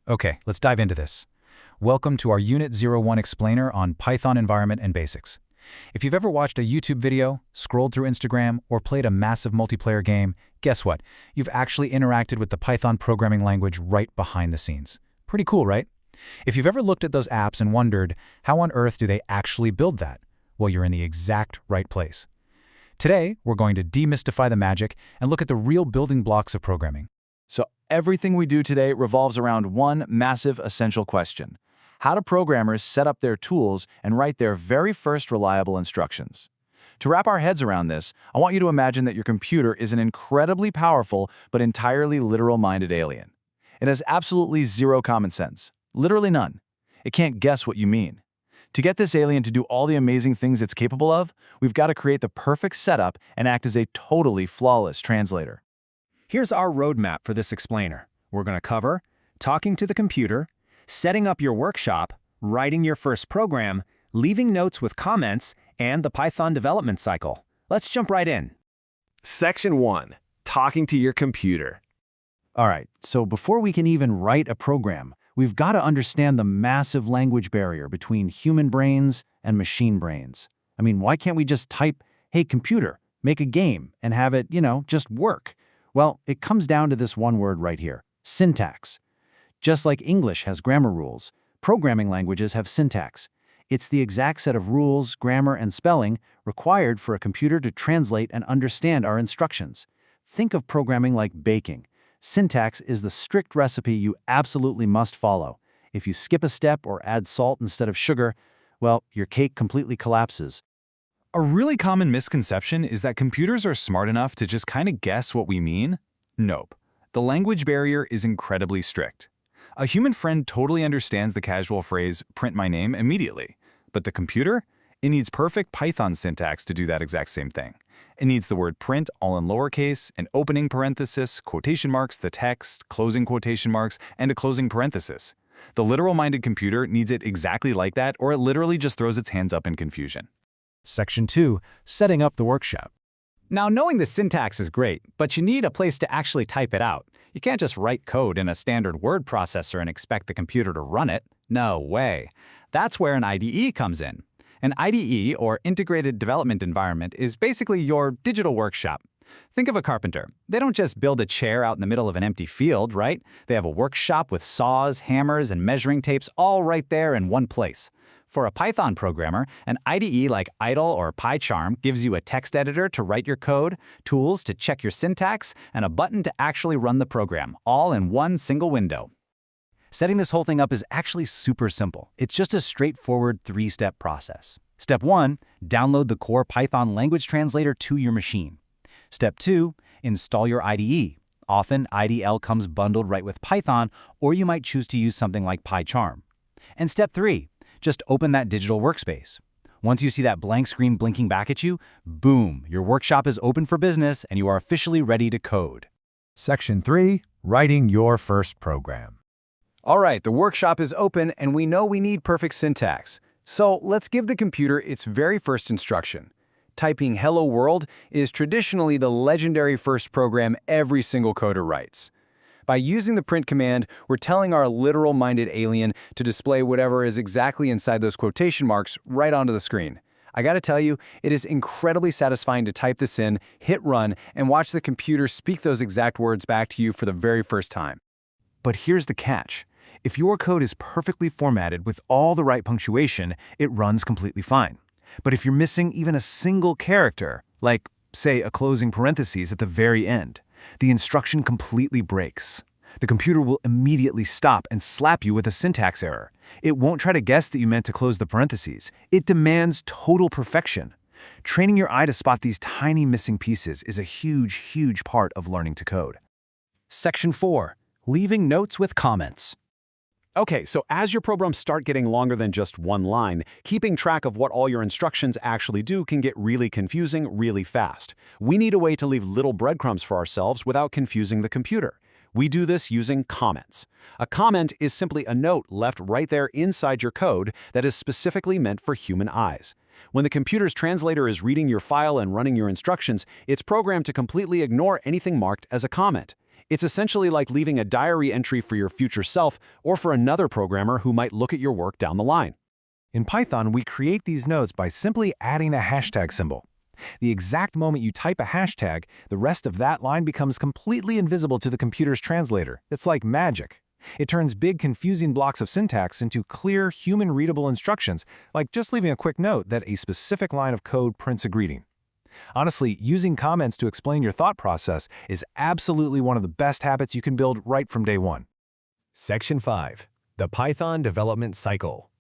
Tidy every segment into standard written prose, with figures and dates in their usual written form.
Okay, let's dive into this. Welcome to our Unit 01 explainer on Python environment and basics. If you've ever watched a YouTube video, scrolled through Instagram, or played a massive multiplayer game, guess what? You've actually interacted with the Python programming language right behind the scenes. Pretty cool, right? If you've ever looked at those apps and wondered, how on earth do they actually build that? Well, you're in the exact right place. Today, we're going to demystify the magic and look at the real building blocks of programming. So everything we do today revolves around one massive essential question: how do programmers set up their tools and write their very first reliable instructions? To wrap our heads around this, I want you to imagine that your computer is an incredibly powerful but entirely literal-minded alien. It has absolutely zero common sense, literally none. It can't guess what you mean. To get this alien to do all the amazing things it's capable of, we've got to create the perfect setup and act as a totally flawless translator. Here's our roadmap for this explainer. We're going to cover talking to the computer, setting up your workshop, writing your first program, leaving notes with comments, and the Python development cycle. Let's jump right in. Section 1. Talking to your computer. All right, so before we can even write a program, we've got to understand the massive language barrier between human brains and machine brains. I mean, why can't we just type, "Hey computer, make a game," and have it, just work? Well, it comes down to this one word right here: syntax. Just like English has grammar rules, programming languages have syntax. It's the exact set of rules, grammar, and spelling required for a computer to translate and understand our instructions. Think of programming like baking. Syntax is the strict recipe you absolutely must follow. If you skip a step or add salt instead of sugar, well, your cake completely collapses. A really common misconception is that computers are smart enough to just kind of guess what we mean. Nope. The language barrier is incredibly strict. A human friend totally understands the casual phrase, "print my name," immediately. But the computer? It needs perfect Python syntax to do that exact same thing. It needs the word print all in lowercase, an opening parenthesis, quotation marks, the text, closing quotation marks, and a closing parenthesis. The literal-minded computer needs it exactly like that, or it literally just throws its hands up in confusion. Section 2. Setting up the workshop. Now, knowing the syntax is great, but you need a place to actually type it out. You can't just write code in a standard word processor and expect the computer to run it. No way. That's where an IDE comes in. An IDE, or Integrated Development Environment, is basically your digital workshop. Think of a carpenter. They don't just build a chair out in the middle of an empty field, right? They have a workshop with saws, hammers, and measuring tapes all right there in one place. For a Python programmer, an IDE like Idle or PyCharm gives you a text editor to write your code, tools to check your syntax, and a button to actually run the program, all in one single window. Setting this whole thing up is actually super simple. It's just a straightforward three-step process. Step 1, download the core Python language translator to your machine. Step 2, install your IDE. Often, IDL comes bundled right with Python, or you might choose to use something like PyCharm. And Step 3, just open that digital workspace. Once you see that blank screen blinking back at you, boom, your workshop is open for business and you are officially ready to code. Section 3. Writing your first program. All right, the workshop is open and we know we need perfect syntax. So let's give the computer its very first instruction. Typing "Hello World" is traditionally the legendary first program every single coder writes. By using the print command, we're telling our literal-minded alien to display whatever is exactly inside those quotation marks right onto the screen. I gotta tell you, it is incredibly satisfying to type this in, hit run, and watch the computer speak those exact words back to you for the very first time. But here's the catch. If your code is perfectly formatted with all the right punctuation, it runs completely fine. But if you're missing even a single character, like, say, a closing parentheses at the very end, the instruction completely breaks. The computer will immediately stop and slap you with a syntax error. It won't try to guess that you meant to close the parentheses. It demands total perfection. Training your eye to spot these tiny missing pieces is a huge part of learning to code. Section 4. Leaving notes with comments. Okay, so as your programs start getting longer than just one line, keeping track of what all your instructions actually do can get really confusing really fast. We need a way to leave little breadcrumbs for ourselves without confusing the computer. We do this using comments. A comment is simply a note left right there inside your code that is specifically meant for human eyes. When the computer's translator is reading your file and running your instructions, it's programmed to completely ignore anything marked as a comment. It's essentially like leaving a diary entry for your future self or for another programmer who might look at your work down the line. In Python, we create these notes by simply adding a hashtag symbol. The exact moment you type a hashtag, the rest of that line becomes completely invisible to the computer's translator. It's like magic. It turns big, confusing blocks of syntax into clear, human-readable instructions, like just leaving a quick note that a specific line of code prints a greeting. Honestly, using comments to explain your thought process is absolutely one of the best habits you can build right from day one. Section 5. The Python Development Cycle.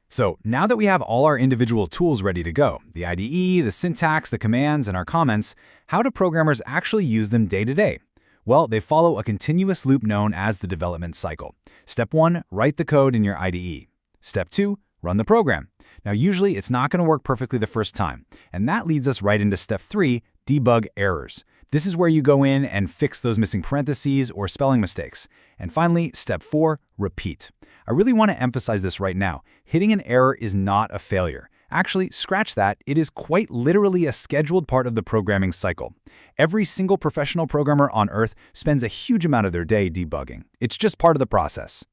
So now that we have all our individual tools ready to go, the IDE, the syntax, the commands, and our comments, how do programmers actually use them day to day? Well, they follow a continuous loop known as the development cycle. Step 1, write the code in your IDE. Step 2, run the program. Now, usually it's not going to work perfectly the first time, and that leads us right into Step 3, debug errors. This is where you go in and fix those missing parentheses or spelling mistakes. And finally, Step 4, repeat. I really want to emphasize this right now. Hitting an error is not a failure. Actually, scratch that, it is quite literally a scheduled part of the programming cycle. Every single professional programmer on Earth spends a huge amount of their day debugging. It's just part of the process.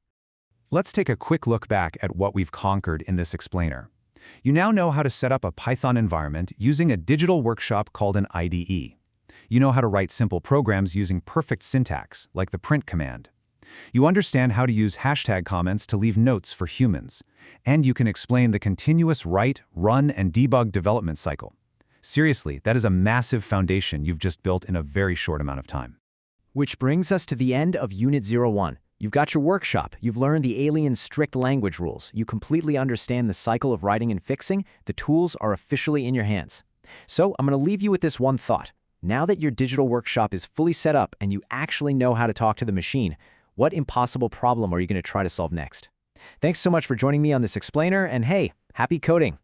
Let's take a quick look back at what we've conquered in this explainer. You now know how to set up a Python environment using a digital workshop called an IDE. You know how to write simple programs using perfect syntax, like the print command. You understand how to use hashtag comments to leave notes for humans. And you can explain the continuous write, run, and debug development cycle. Seriously, that is a massive foundation you've just built in a very short amount of time. Which brings us to the end of Unit 01. You've got your workshop, you've learned the alien strict language rules, you completely understand the cycle of writing and fixing, the tools are officially in your hands. So I'm going to leave you with this one thought. Now that your digital workshop is fully set up and you actually know how to talk to the machine, what impossible problem are you going to try to solve next? Thanks so much for joining me on this explainer, and hey, happy coding!